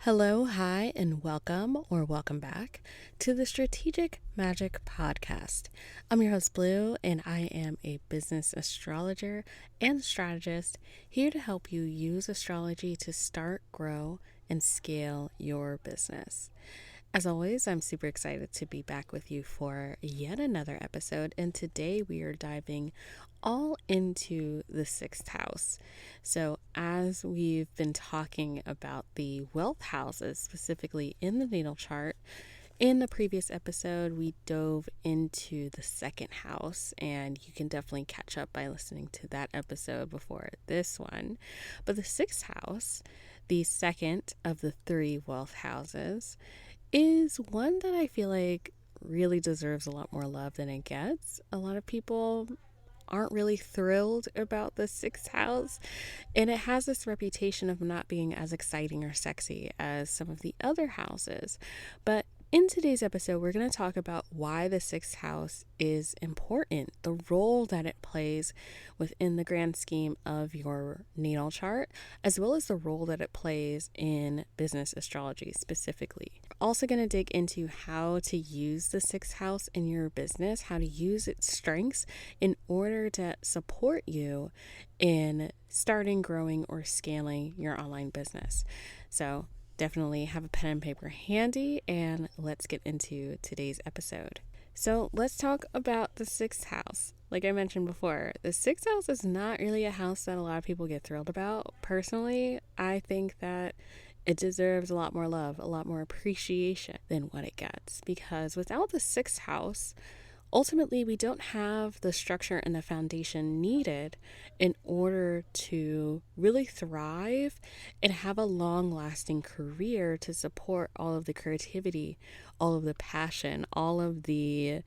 Hello, hi, and welcome or welcome back to the Strategic Magic Podcast. I'm your host, Blue, and I am a business astrologer and strategist here to help you use astrology to start, grow, and scale your business. As always, I'm super excited to be back with you for yet another episode, and today we are diving all into the sixth house. So, as we've been talking about the wealth houses, specifically in the natal chart, in the previous episode, we dove into the second house, and you can definitely catch up by listening to that episode before this one. But the sixth house, the second of the three wealth houses, is one that I feel like really deserves a lot more love than it gets. A lot of people aren't really thrilled about the sixth house, and it has this reputation of not being as exciting or sexy as some of the other houses. But in today's episode, we're going to talk about why the sixth house is important, the role that it plays within the grand scheme of your natal chart, as well as the role that it plays in business astrology specifically. We're also going to dig into how to use the sixth house in your business, how to use its strengths in order to support you in starting, growing, or scaling your online business. So definitely have a pen and paper handy, and let's get into today's episode. So let's talk about the sixth house. Like I mentioned before, the sixth house is not really a house that a lot of people get thrilled about. Personally, I think that it deserves a lot more love, a lot more appreciation than what it gets, because without the sixth house, ultimately, we don't have the structure and the foundation needed in order to really thrive and have a long-lasting career to support all of the creativity, all of the passion, all of the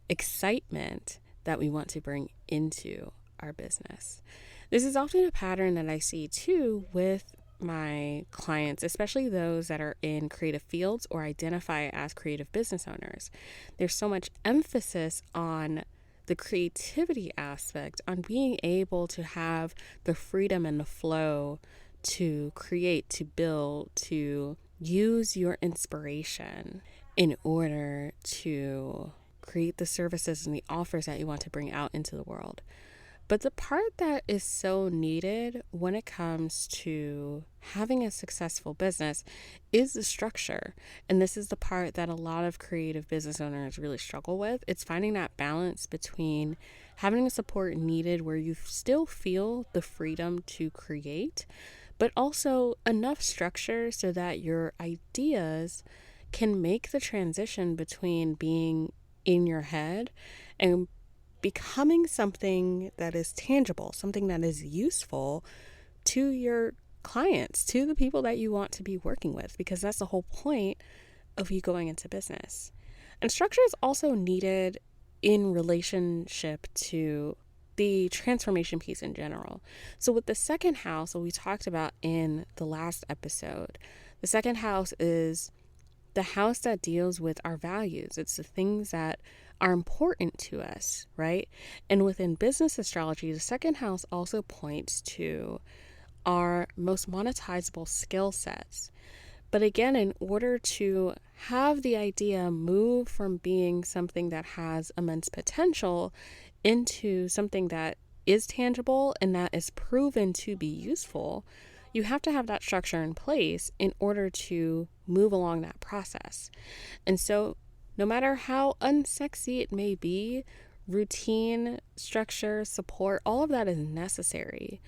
excitement that we want to bring into our business. This is often a pattern that I see too with my clients, especially those that are in creative fields or identify as creative business owners. There's so much emphasis on the creativity aspect, on being able to have the freedom and the flow to create, to build, to use your inspiration in order to create the services and the offers that you want to bring out into the world. But the part that is so needed when it comes to having a successful business is the structure. And this is the part that a lot of creative business owners really struggle with. It's finding that balance between having the support needed where you still feel the freedom to create, but also enough structure so that your ideas can make the transition between being in your head and becoming something that is tangible, something that is useful to your clients, to the people that you want to be working with, because that's the whole point of you going into business. And structure is also needed in relationship to the transformation piece in general. So with the second house, what we talked about in the last episode, the second house is the house that deals with our values. It's the things that are important to us, right? And within business astrology, the second house also points to our most monetizable skill sets. But again, in order to have the idea move from being something that has immense potential into something that is tangible and that is proven to be useful, you have to have that structure in place in order to move along that process. And so no matter how unsexy it may be, routine, structure, support, all of that is necessary.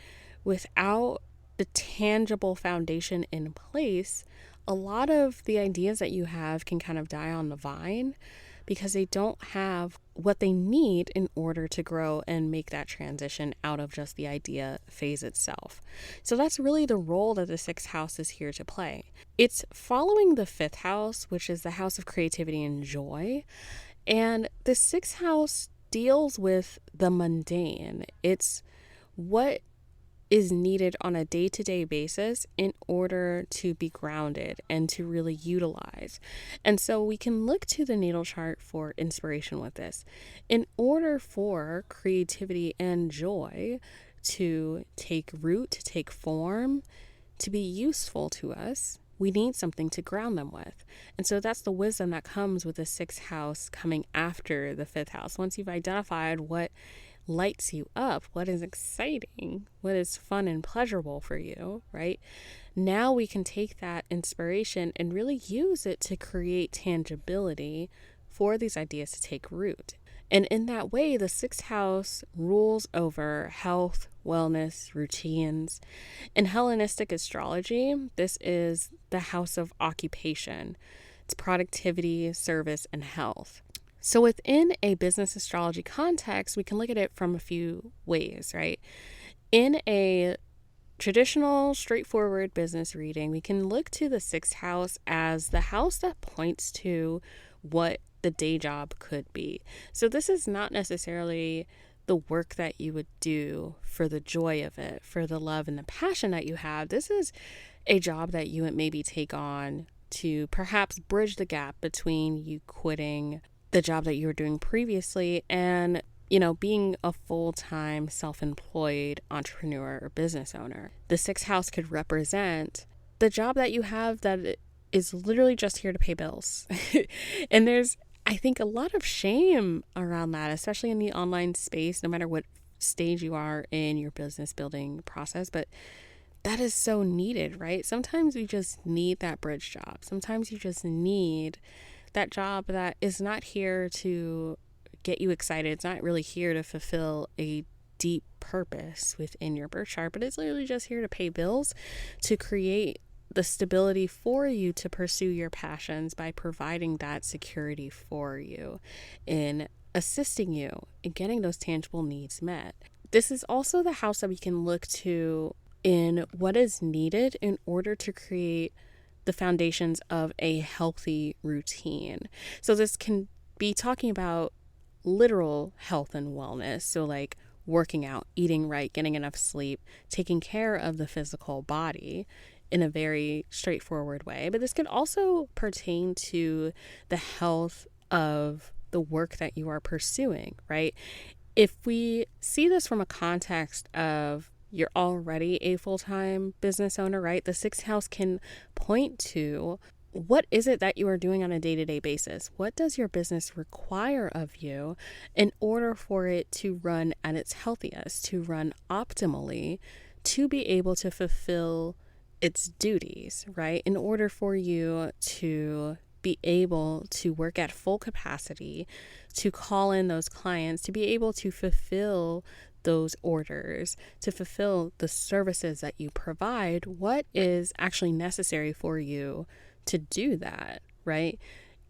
Without the tangible foundation in place, a lot of the ideas that you have can kind of die on the vine because they don't have what they need in order to grow and make that transition out of just the idea phase itself. So that's really the role that the sixth house is here to play. It's following the fifth house, which is the house of creativity and joy. And the sixth house deals with the mundane. It's what is needed on a day-to-day basis in order to be grounded and to really utilize. And so we can look to the natal chart for inspiration with this. In order for creativity and joy to take root, to take form, to be useful to us, we need something to ground them with. And so that's the wisdom that comes with the 6th house coming after the 5th house. Once you've identified what lights you up, what is exciting, what is fun and pleasurable for you, right? Now we can take that inspiration and really use it to create tangibility for these ideas to take root. And in that way, the 6th house rules over health, wellness, routines. In Hellenistic astrology, this is the house of occupation. It's productivity, service, and health. So within a business astrology context, we can look at it from a few ways, right? In a traditional, straightforward business reading, we can look to the 6th house as the house that points to what the day job could be. So this is not necessarily the work that you would do for the joy of it, for the love and the passion that you have. This is a job that you would maybe take on to perhaps bridge the gap between you quitting the job that you were doing previously and, being a full-time self-employed entrepreneur or business owner. The 6th house could represent the job that you have that is literally just here to pay bills. And there's, I think, a lot of shame around that, especially in the online space, no matter what stage you are in your business building process. But that is so needed, right? Sometimes we just need that bridge job. Sometimes you just need that job that is not here to get you excited. It's not really here to fulfill a deep purpose within your birth chart, but it's literally just here to pay bills, to create the stability for you to pursue your passions by providing that security for you in assisting you in getting those tangible needs met. This is also the house that we can look to in what is needed in order to create the foundations of a healthy routine. So this can be talking about literal health and wellness. So like working out, eating right, getting enough sleep, taking care of the physical body in a very straightforward way. But this could also pertain to the health of the work that you are pursuing, right? If we see this from a context of you're already a full-time business owner, right? The 6th house can point to what is it that you are doing on a day-to-day basis? What does your business require of you in order for it to run at its healthiest, to run optimally, to be able to fulfill its duties, right? In order for you to be able to work at full capacity, to call in those clients, to be able to fulfill those orders, to fulfill the services that you provide, what is actually necessary for you to do that, right?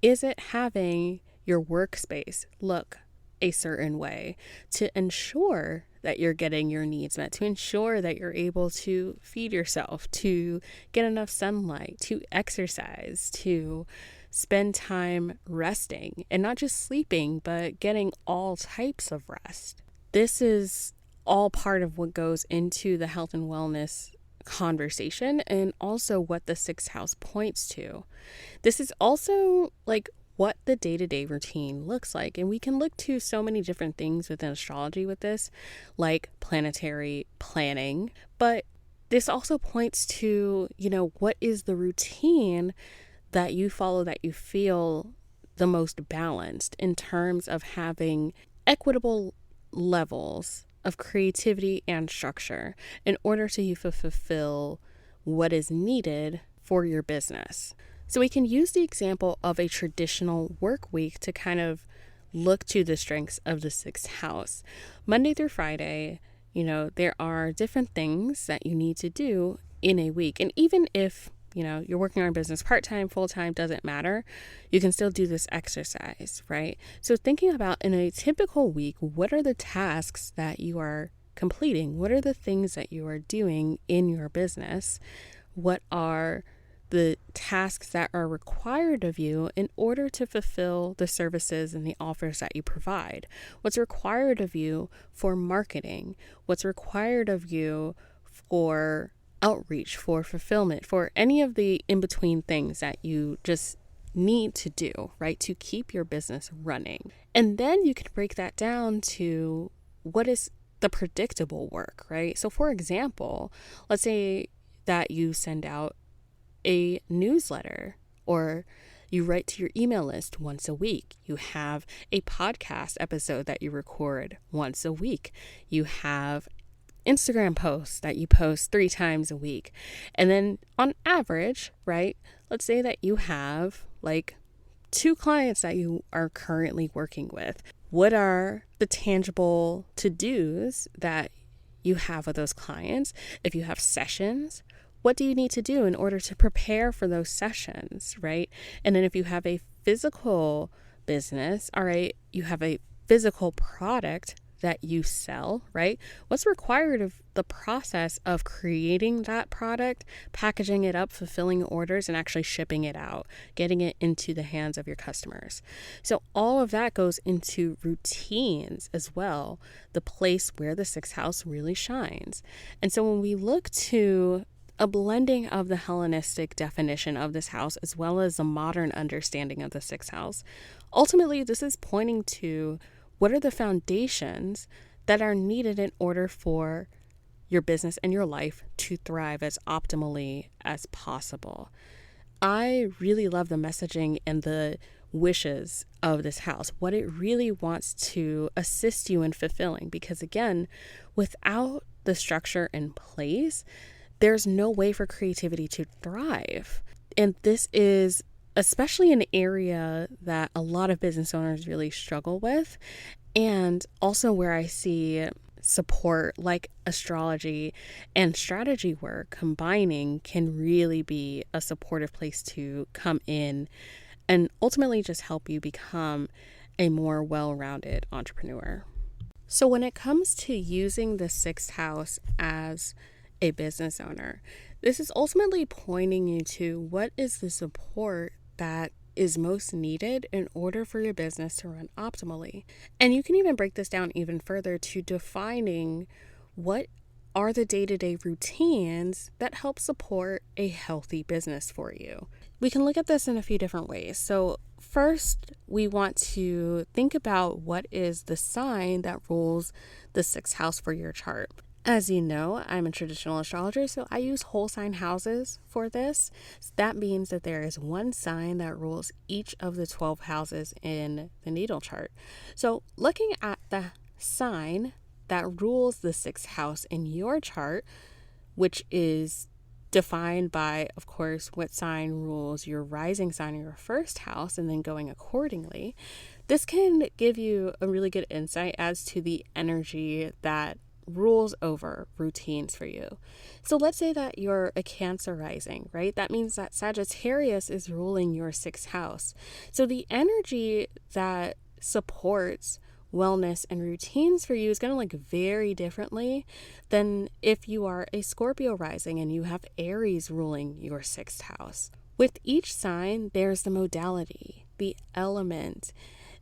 Is it having your workspace look a certain way to ensure that you're getting your needs met, to ensure that you're able to feed yourself, to get enough sunlight, to exercise, to spend time resting, and not just sleeping, but getting all types of rest? This is all part of what goes into the health and wellness conversation, and also what the 6th house points to. This is also like what the day-to-day routine looks like. And we can look to so many different things within astrology with this, like planetary planning. But this also points to, what is the routine that you follow that you feel the most balanced in terms of having equitable levels of creativity and structure in order to you fulfill what is needed for your business. So we can use the example of a traditional work week to kind of look to the strengths of the 6th house. Monday through Friday, there are different things that you need to do in a week. And even if you're working on a business part-time, full-time, doesn't matter. You can still do this exercise, right? So thinking about in a typical week, what are the tasks that you are completing? What are the things that you are doing in your business? What are the tasks that are required of you in order to fulfill the services and the offers that you provide? What's required of you for marketing? What's required of you for outreach, for fulfillment, for any of the in-between things that you just need to do, right, to keep your business running? And then you can break that down to what is the predictable work, right? So for example, let's say that you send out a newsletter, or you write to your email list once a week. You have a podcast episode that you record once a week. You have Instagram posts that you post 3 times a week. And then on average, right, let's say that you have like 2 clients that you are currently working with. What are the tangible to-dos that you have with those clients? If you have sessions, what do you need to do in order to prepare for those sessions, right? And then if you have a physical business, all right, you have a physical product that you sell, right? What's required of the process of creating that product, packaging it up, fulfilling orders, and actually shipping it out, getting it into the hands of your customers. So all of that goes into routines as well, the place where the 6th house really shines. And so when we look to a blending of the Hellenistic definition of this house as well as the modern understanding of the 6th house, ultimately this is pointing to what are the foundations that are needed in order for your business and your life to thrive as optimally as possible. I really love the messaging and the wishes of this house, what it really wants to assist you in fulfilling, because again, without the structure in place, there's no way for creativity to thrive. And this is especially an area that a lot of business owners really struggle with, and also where I see support like astrology and strategy work combining can really be a supportive place to come in and ultimately just help you become a more well-rounded entrepreneur. So when it comes to using the 6th house as a business owner, this is ultimately pointing you to what is the support that is most needed in order for your business to run optimally. And you can even break this down even further to defining what are the day-to-day routines that help support a healthy business for you. We can look at this in a few different ways. So first, we want to think about what is the sign that rules the 6th house for your chart. As you know, I'm a traditional astrologer, so I use whole sign houses for this. So that means that there is one sign that rules each of the 12 houses in the natal chart. So looking at the sign that rules the 6th house in your chart, which is defined by, of course, what sign rules your rising sign in your 1st house, and then going accordingly, this can give you a really good insight as to the energy that rules over routines for you. So let's say that you're a Cancer rising, right? That means that Sagittarius is ruling your 6th house. So the energy that supports wellness and routines for you is going to look very differently than if you are a Scorpio rising and you have Aries ruling your 6th house. With each sign, there's the modality, the element.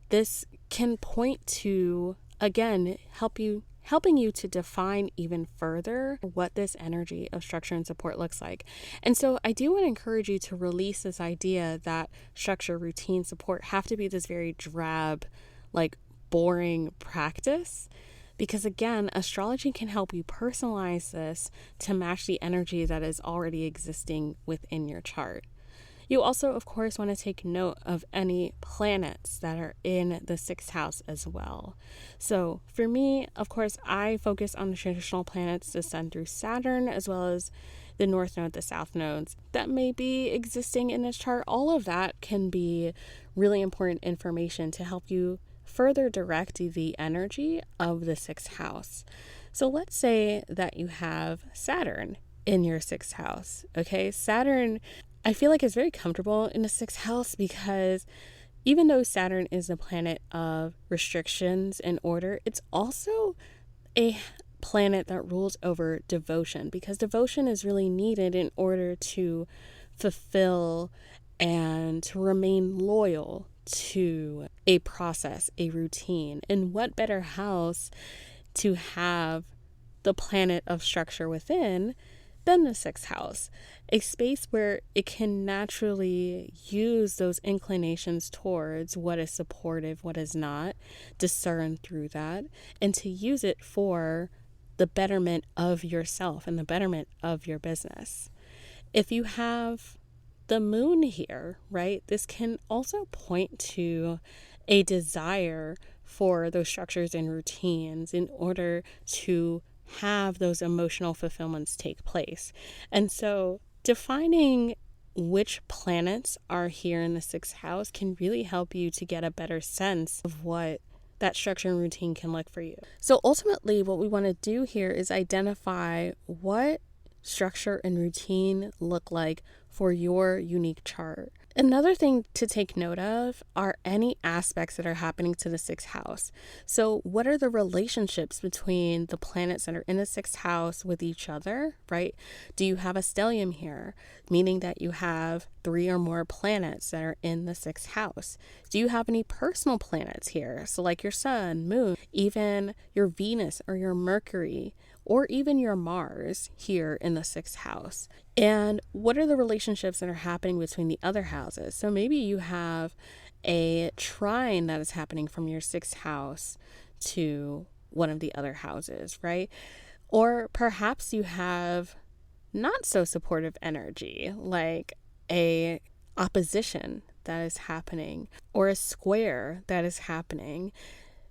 This can point to, again, helping you to define even further what this energy of structure and support looks like. And so I do want to encourage you to release this idea that structure, routine, support have to be this very drab, like boring practice. Because again, astrology can help you personalize this to match the energy that is already existing within your chart. You also, of course, want to take note of any planets that are in the 6th house as well. So for me, of course, I focus on the traditional planets, the Sun through Saturn, as well as the North Node, the South Nodes that may be existing in this chart. All of that can be really important information to help you further direct the energy of the 6th house. So let's say that you have Saturn in your 6th house. Okay, Saturn, I feel like, is very comfortable in the 6th house because even though Saturn is a planet of restrictions and order, it's also a planet that rules over devotion, because devotion is really needed in order to fulfill and to remain loyal to a process, a routine. And what better house to have the planet of structure within than the 6th house, a space where it can naturally use those inclinations towards what is supportive, what is not, discern through that, and to use it for the betterment of yourself and the betterment of your business. If you have the moon here, right? This can also point to a desire for those structures and routines in order to have those emotional fulfillments take place. And so defining which planets are here in the sixth house can really help you to get a better sense of what that structure and routine can look for you. So ultimately, what we want to do here is identify what structure and routine look like for your unique chart. Another thing to take note of are any aspects that are happening to the sixth house. So what are the relationships between the planets that are in the sixth house with each other, right? Do you have a stellium here, meaning that you have 3 or more planets that are in the sixth house? Do you have any personal planets here? So like your sun, moon, even your Venus or your Mercury, or even your Mars here in the sixth house? And what are the relationships that are happening between the other houses? So maybe you have a trine that is happening from your sixth house to one of the other houses, right? Or perhaps you have not so supportive energy, like a opposition that is happening, or a square that is happening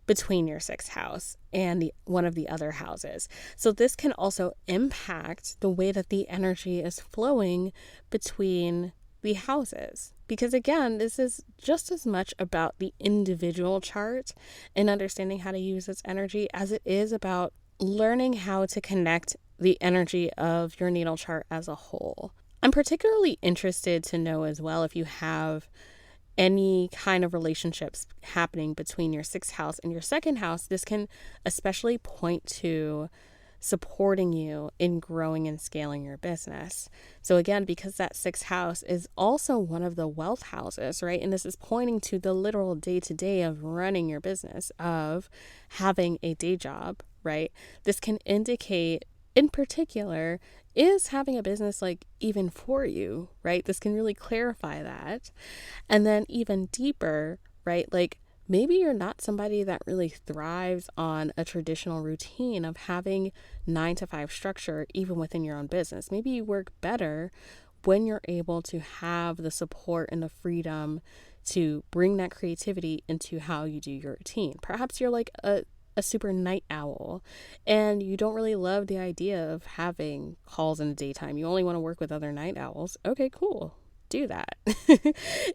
between your sixth house and one of the other houses. So this can also impact the way that the energy is flowing between the houses. Because again, this is just as much about the individual chart and understanding how to use its energy as it is about learning how to connect the energy of your natal chart as a whole. I'm particularly interested to know as well if you have any kind of relationships happening between your sixth house and your second house. This can especially point to supporting you in growing and scaling your business. So again, because that sixth house is also one of the wealth houses, right? And this is pointing to the literal day-to-day of running your business, of having a day job, right? This can indicate, in particular, is having a business like even for you, right? This can really clarify that. And then even deeper, right? Like maybe you're not somebody that really thrives on a traditional routine of having 9 to 5 structure even within your own business. Maybe you work better when you're able to have the support and the freedom to bring that creativity into how you do your routine. Perhaps you're like a super night owl and you don't really love the idea of having calls in the daytime. You only want to work with other night owls. Okay, cool. Do that.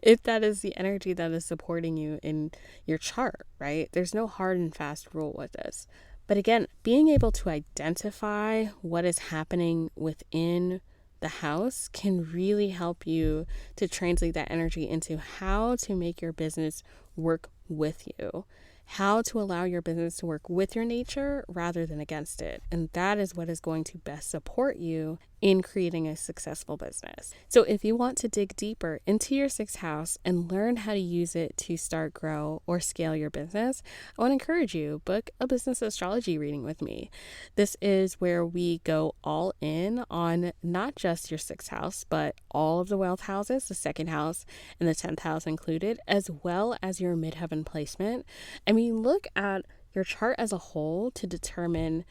If that is the energy that is supporting you in your chart, right? There's no hard and fast rule with this. But again, being able to identify what is happening within the house can really help you to translate that energy into how to make your business work with you, how to allow your business to work with your nature rather than against it. And that is what is going to best support you in creating a successful business. So if you want to dig deeper into your sixth house and learn how to use it to start, grow, or scale your business, I want to encourage you, book a business astrology reading with me. This is where we go all in on not just your sixth house, but all of the wealth houses, the second house and the 10th house included, as well as your midheaven placement. And we look at your chart as a whole to determine,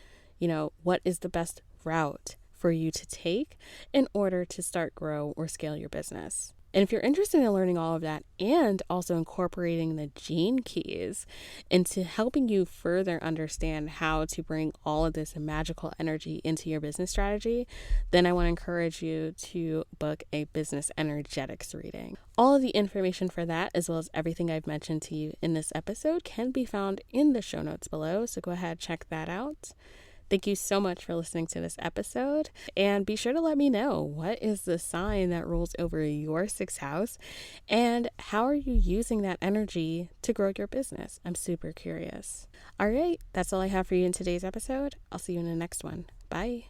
what is the best route for you to take in order to start, grow, or scale your business. And if you're interested in learning all of that and also incorporating the gene keys into helping you further understand how to bring all of this magical energy into your business strategy, then I want to encourage you to book a business energetics reading. All of the information for that, as well as everything I've mentioned to you in this episode, can be found in the show notes below. So go ahead, check that out. Thank you so much for listening to this episode, and be sure to let me know, what is the sign that rules over your sixth house and how are you using that energy to grow your business? I'm super curious. All right, that's all I have for you in today's episode. I'll see you in the next one. Bye.